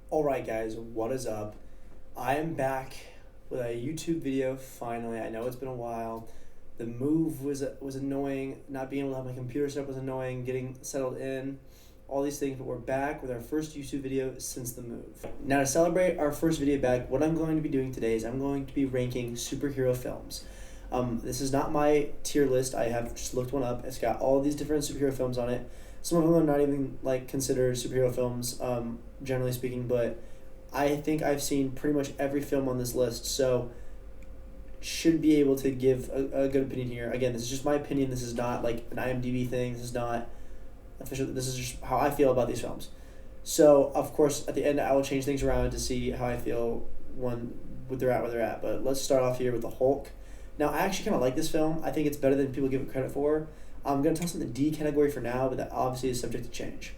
Alright guys, what is up? I am back with a YouTube video finally. I know it's been a while. The move was annoying. Not being able to have my computer set up was annoying. Getting settled in, all these things, but we're back with our first YouTube video since the move. Now to celebrate our first video back, what I'm going to be doing today is I'm going to be ranking superhero films. This is not my tier list. I have just looked one up. It's got all these different superhero films on it. Some of them are not even considered superhero films, generally speaking, but I think I've seen pretty much every film on this list, so should be able to give a good opinion here. Again, this is just my opinion. This is not like an IMDb thing. This is not official. This is just how I feel about these films. So, of course, at the end, I will change things around to see how I feel where they're at. But let's start off here with the Hulk. Now, I actually kind of like this film. I think it's better than people give it credit for. I'm going to toss in the D category for now, but that obviously is subject to change.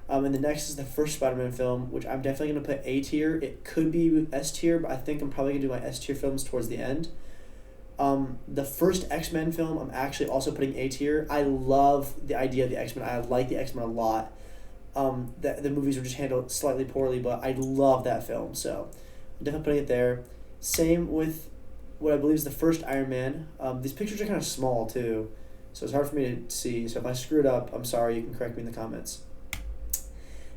And the next is the first Spider-Man film, which I'm definitely going to put A tier. It could be S tier, but I think I'm probably going to do my S tier films towards the end. The first X-Men film, I'm actually also putting A tier. I love the idea of the X-Men. I like the X-Men a lot. The movies were just handled slightly poorly, but I love that film, so I'm definitely putting it there. Same with what I believe is the first Iron Man. These pictures are kind of small, too, so it's hard for me to see. So if I screw it up, I'm sorry. You can correct me in the comments.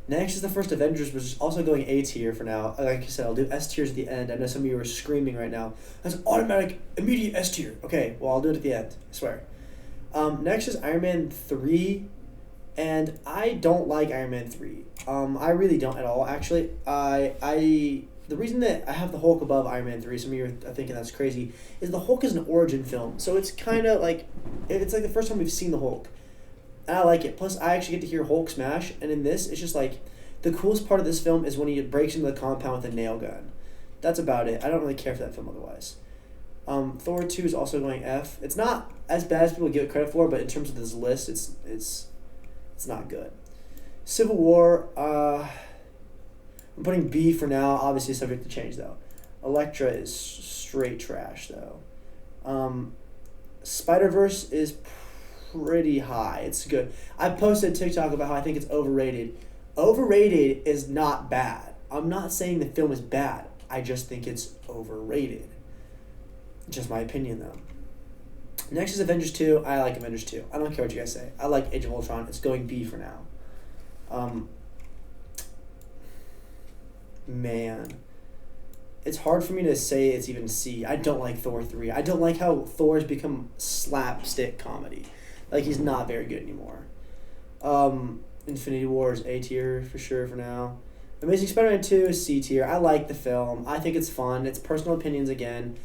Next is the first Avengers, which is also going A tier for now. Like I said, I'll do S tiers at the end. I know some of you are screaming right now. That's automatic, immediate S tier. Okay, well, I'll do it at the end. I swear. Next is Iron Man 3, and I don't like Iron Man 3. I really don't at all, actually. The reason that I have the Hulk above Iron Man 3, some of you are thinking that's crazy, is the Hulk is an origin film. So it's kind of like, it's like the first time we've seen the Hulk. And I like it. Plus, I actually get to hear Hulk smash. And in this, it's just like, the coolest part of this film is when he breaks into the compound with a nail gun. That's about it. I don't really care for that film otherwise. Thor 2 is also going F. It's not as bad as people give it credit for, but in terms of this list, it's not good. Civil War, I'm putting B for now, obviously subject to change though. Elektra is straight trash though. Spider-Verse is pretty high. It's good. I posted TikTok about how I think it's overrated. Overrated is not bad. I'm not saying the film is bad. I just think it's overrated. Just my opinion though. Next is Avengers 2. I like Avengers 2. I don't care what you guys say. I like Age of Ultron. It's going B for now. Man. It's hard for me to say it's even C. I don't like Thor 3. I don't like how Thor's become slapstick comedy. Like, he's not very good anymore. Infinity War is A tier for sure for now. Amazing Spider-Man 2 is C tier. I like the film. I think it's fun. It's personal opinions again.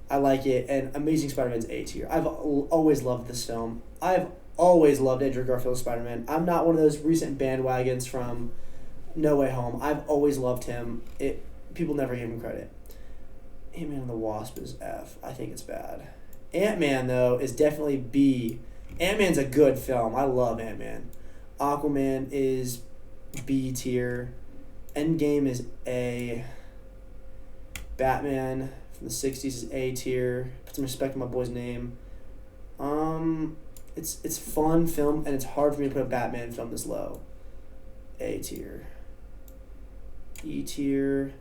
I like it. And Amazing Spider-Man's A tier. I've always loved this film. I've always loved Andrew Garfield's Spider-Man. I'm not one of those recent bandwagons from No Way Home. I've always loved him. People never give him credit. Ant-Man and the Wasp is F. I think it's bad. Ant-Man, though, is definitely B. Ant-Man's a good film. I love Ant-Man. Aquaman is B tier. Endgame is A. Batman from the 60s is A tier. Put some respect on my boy's name. It's fun film, and it's hard for me to put a Batman film this low. A tier. E tier.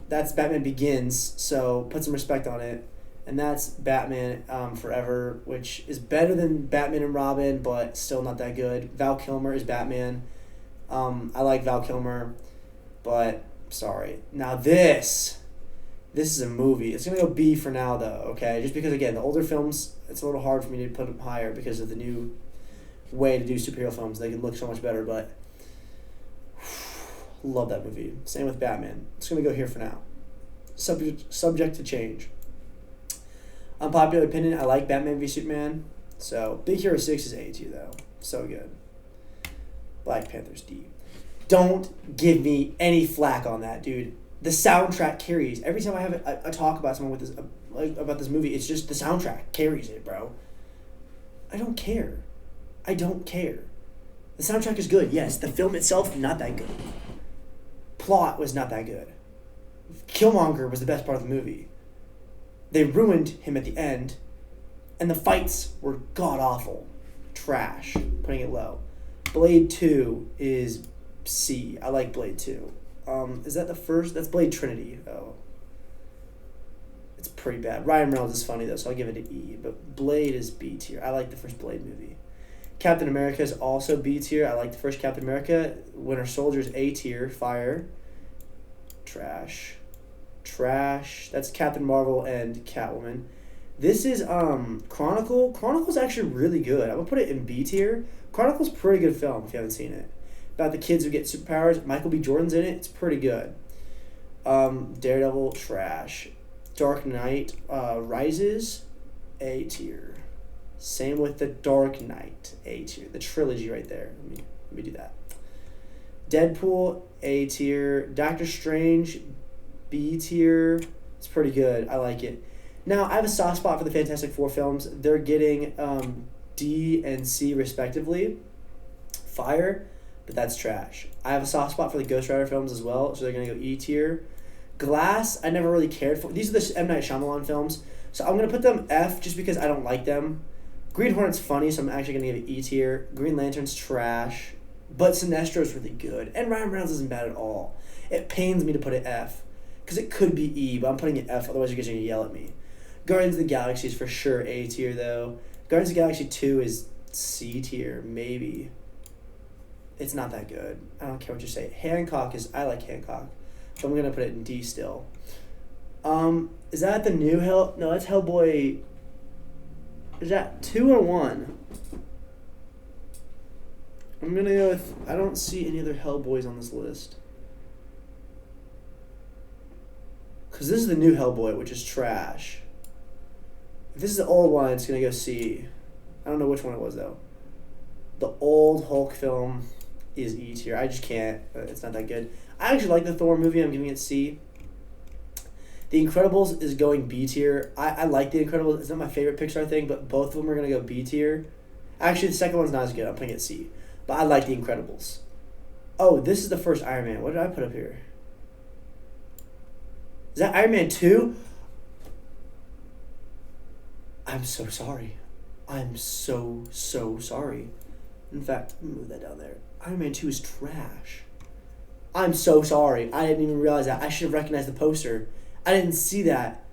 That's Batman Begins, so put some respect on it. And that's Batman Forever, which is better than Batman and Robin, but still not that good. Val Kilmer is Batman. I like Val Kilmer, but sorry. Now this is a movie. It's going to go B for now, though, okay? Just because, again, the older films, it's a little hard for me to put them higher because of the new way to do superhero films. They can look so much better, but love that movie. Same with Batman. It's going to go here for now. Subject to change. Unpopular opinion, I like Batman v Superman. So, Big Hero 6 is A tier, though. So good. Black Panthers D. Don't give me any flack on that, dude. The soundtrack carries. Every time I have a talk about someone with this about this movie, it's just the soundtrack carries it, bro. I don't care. The soundtrack is good, yes. The film itself, not that good. Plot was not that good. Killmonger was the best part of the movie. They ruined him at the end, and the fights were god-awful. Trash, putting it low. Blade 2 is C. I like Blade 2. Is that the first? That's Blade Trinity. Oh. It's pretty bad. Ryan Reynolds is funny though, so I'll give it an E. But Blade is B tier. I like the first Blade movie. Captain America is also B tier. I like the first Captain America. Winter Soldier's A tier. Fire. Trash. That's Captain Marvel and Catwoman. This is Chronicle. Chronicle's actually really good. I'm gonna put it in B tier. Chronicle's a pretty good film if you haven't seen it. About the kids who get superpowers. Michael B. Jordan's in it. It's pretty good. Daredevil, trash. Dark Knight Rises, A tier. Same with the Dark Knight, A tier. The trilogy right there. Let me do that. Deadpool, A tier. Doctor Strange, B tier. It's pretty good. I like it. Now, I have a soft spot for the Fantastic Four films. They're getting D and C respectively. Fire, but that's trash. I have a soft spot for the Ghost Rider films as well, so they're going to go E tier. Glass, I never really cared for. These are the M. Night Shyamalan films, so I'm going to put them F just because I don't like them. Green Hornet's funny, so I'm actually going to give it E tier. Green Lantern's trash, but Sinestro's really good, and Ryan Reynolds isn't bad at all. It pains me to put it F, because it could be E, but I'm putting it F, otherwise you guys are going to yell at me. Guardians of the Galaxy is for sure A tier, though. Guardians of the Galaxy 2 is C tier, maybe. It's not that good. I don't care what you say. Hancock is, I like Hancock. So I'm going to put it in D still. Is that the new Hell? No, that's Hellboy. Is that 2 or 1? I'm going to go with, I don't see any other Hellboys on this list. Because this is the new Hellboy, which is trash. If this is the old one, it's going to go C. I don't know which one it was, though. The old Hulk film is E tier. I just can't. It's not that good. I actually like the Thor movie. I'm giving it C. The Incredibles is going B tier. I like The Incredibles. It's not my favorite Pixar thing, but both of them are going to go B tier. Actually, the second one's not as good. I'm putting it C. But I like The Incredibles. Oh, this is the first Iron Man. What did I put up here? Is that Iron Man 2? I'm so sorry. I'm so sorry. In fact, let me move that down there. Iron Man 2 is trash. I'm so sorry. I didn't even realize that. I should have recognized the poster. I didn't see that.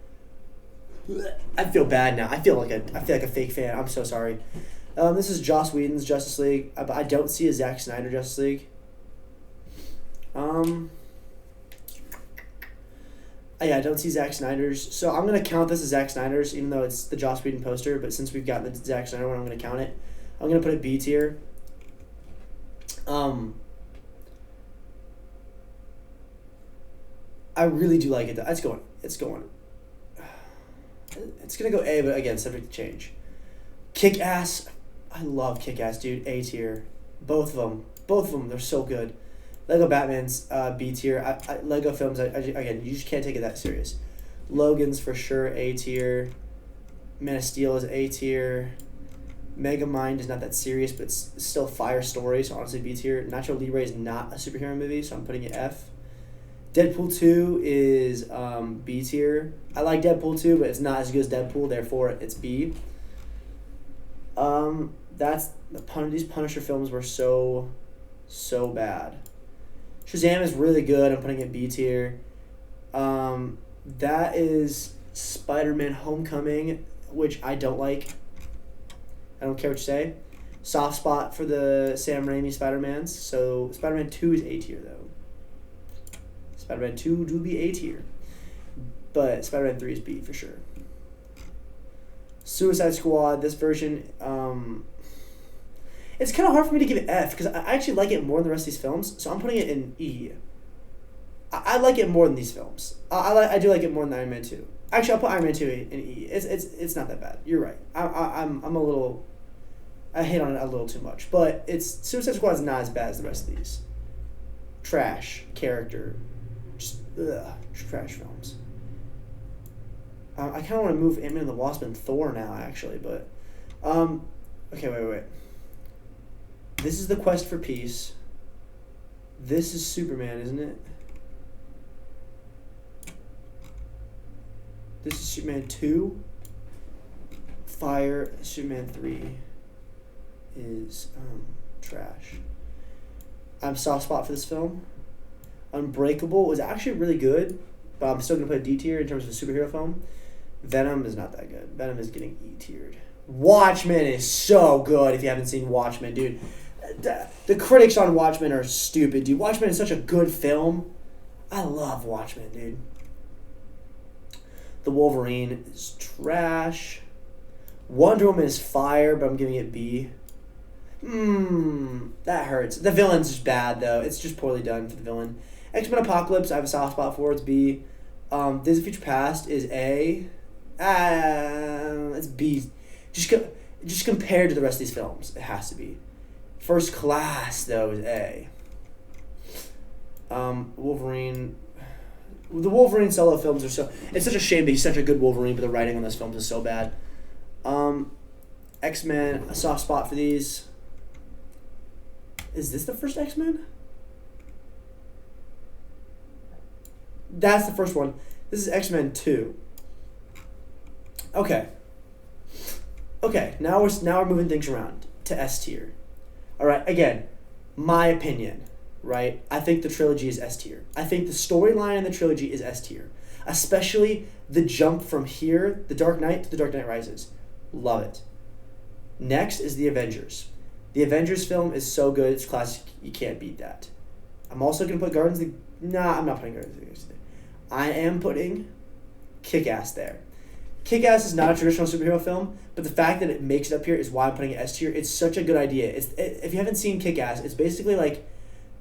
I feel bad now. I feel like a fake fan. I'm so sorry. This is Joss Whedon's Justice League. But I don't see a Zack Snyder Justice League. Yeah, I don't see Zack Snyder's. So I'm going to count this as Zack Snyder's, even though it's the Joss Whedon poster. But since we've got the Zack Snyder one, I'm going to count it. I'm going to put it B tier. I really do like it. It's going. It's going to go A, but again, subject to change. Kick-Ass. I love Kick-Ass, dude. A tier. Both of them. They're so good. Lego Batman's B tier. Lego films, again, you just can't take it that serious. Logan's for sure A tier. Man of Steel is A tier. Megamind is not that serious, but it's still fire story, so honestly B tier. Nacho Libre is not a superhero movie, so I'm putting it F. Deadpool 2 is B tier. I like Deadpool 2, but it's not as good as Deadpool, therefore it's B. These Punisher films were so bad. Shazam is really good. I'm putting it B tier. That is Spider-Man Homecoming, which I don't like. I don't care what you say. Soft spot for the Sam Raimi Spider-Mans. So Spider-Man 2 is A tier, though. Spider-Man 2 do be A tier. But Spider-Man 3 is B for sure. Suicide Squad, this version, it's kind of hard for me to give it F because I actually like it more than the rest of these films, so I'm putting it in E. I like it more than these films. I do like it more than Iron Man 2. Actually, I'll put Iron Man 2 in E. It's not that bad. You're right. I'm a little, I hate on it a little too much, but Suicide Squad is not as bad as the rest of these. Trash character, just trash films. I kind of want to move Ant-Man and the Wasp and Thor now, actually, but okay, wait. This is The Quest for Peace. This is Superman, isn't it? This is Superman 2. Fire. Superman 3 is trash. I'm soft spot for this film. Unbreakable was actually really good, but I'm still gonna put a D tier in terms of a superhero film. Venom is not that good. Venom is getting E tiered. Watchmen is so good if you haven't seen Watchmen, dude. The critics on Watchmen are stupid, dude. Watchmen is such a good film. I love Watchmen, dude. The Wolverine is trash. Wonder Woman is fire, but I'm giving it B. That hurts. The villain's just bad, though. It's just poorly done for the villain. X-Men Apocalypse, I have a soft spot for. It's B. Days of Future Past is A. It's B. Just compared to the rest of these films, it has to be. First Class, though, is A. Wolverine. The Wolverine solo films are so... It's such a shame that he's such a good Wolverine, but the writing on those films is so bad. X-Men, a soft spot for these. Is this the first X-Men? That's the first one. This is X-Men 2. Okay. Now we're moving things around to S tier. All right. Again, my opinion. Right. I think the trilogy is S tier. I think the storyline in the trilogy is S tier, especially the jump from here, The Dark Knight, to The Dark Knight Rises. Love it. Next is the Avengers. The Avengers film is so good. It's classic. You can't beat that. I'm also gonna put Guardians of the... Nah, I'm not putting Guardians of the Galaxy there. I am putting Kick-Ass there. Kick-Ass is not a traditional superhero film, but the fact that it makes it up here is why I'm putting it S tier. It's such a good idea. If you haven't seen Kick-Ass, it's basically like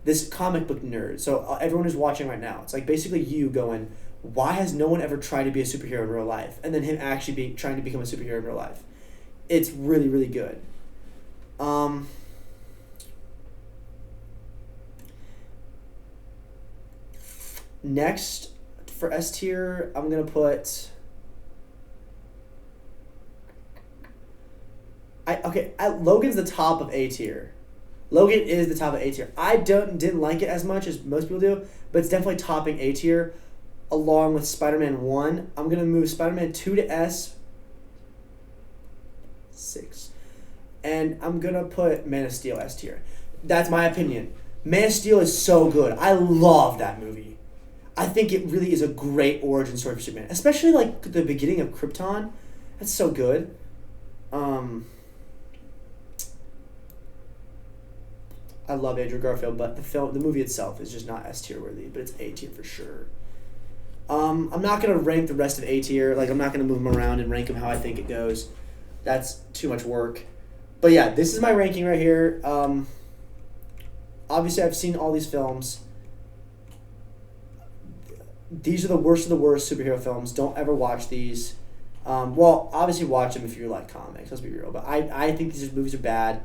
this comic book nerd. So everyone who's watching right now, it's like basically you going, why has no one ever tried to be a superhero in real life? And then him actually trying to become a superhero in real life. It's really, really good. Next, for S tier, I'm going to put... Logan's the top of A tier. Logan is the top of A tier. I didn't like it as much as most people do, but it's definitely topping A tier along with Spider-Man 1. I'm going to move Spider-Man 2 to S. 6. And I'm going to put Man of Steel S tier. That's my opinion. Man of Steel is so good. I love that movie. I think it really is a great origin story for Superman. Especially like the beginning of Krypton. That's so good. I love Andrew Garfield, but the movie itself is just not S tier worthy, but it's A tier for sure. I'm not gonna rank the rest of A tier. Like I'm not gonna move them around and rank them how I think it goes. That's too much work. But yeah, this is my ranking right here. Obviously, I've seen all these films. These are the worst of the worst superhero films. Don't ever watch these. Well, obviously watch them if you like comics. Let's be real. But I think these movies are bad.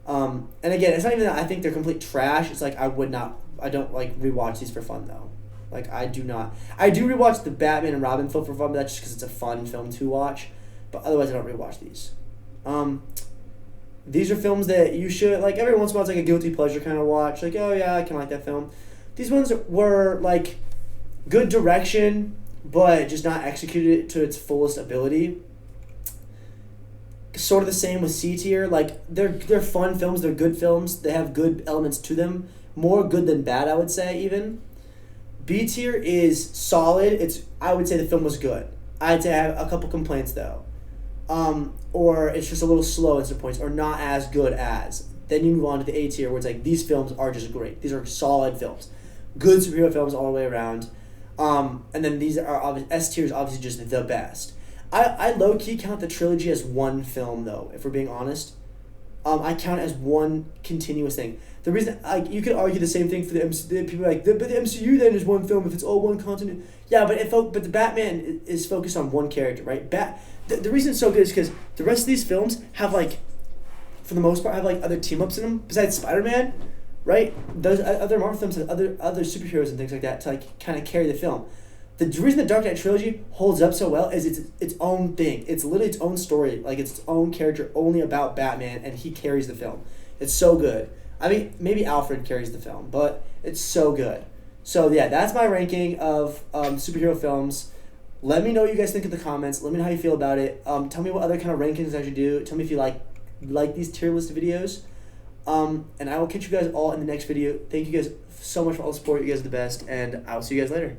And again, it's not even that I think they're complete trash. It's like I don't like rewatch these for fun though. Like I do not. I do rewatch the Batman and Robin film for fun, but that's just because it's a fun film to watch. But otherwise, I don't rewatch these. These are films that you should like every once in a while. It's like a guilty pleasure kind of watch. Like oh yeah, I can like that film. These ones were like good direction, but just not executed to its fullest ability. Sort of the same with C tier. Like they're fun films. They're good films. They have good elements to them. More good than bad, I would say even. B tier is solid. I would say the film was good. I'd say I have a couple complaints though. Or it's just a little slow at some points, or not as good as. Then you move on to the A tier, where it's like these films are just great. These are solid films, good superhero films all the way around. And then these are S tier is obviously just the best. I low key count the trilogy as one film though, if we're being honest. I count it as one continuous thing. The reason you could argue the same thing for the MCU. People are like, but the MCU then is one film if it's all one continent. Yeah, but the Batman is focused on one character, right? The reason it's so good is because the rest of these films have like, for the most part, have like other team ups in them besides Spider-Man, right? Those other Marvel films have other superheroes and things like that to like kind of carry the film. The reason the Dark Knight trilogy holds up so well is it's its own thing. It's literally its own story. Like it's its own character only about Batman, and he carries the film. It's so good. I mean, maybe Alfred carries the film, but it's so good. So yeah, that's my ranking of superhero films. Let me know what you guys think in the comments. Let me know how you feel about it. Tell me what other kind of rankings I should do. Tell me if you like these tier list videos. And I will catch you guys all in the next video. Thank you guys so much for all the support. You guys are the best, and I'll see you guys later.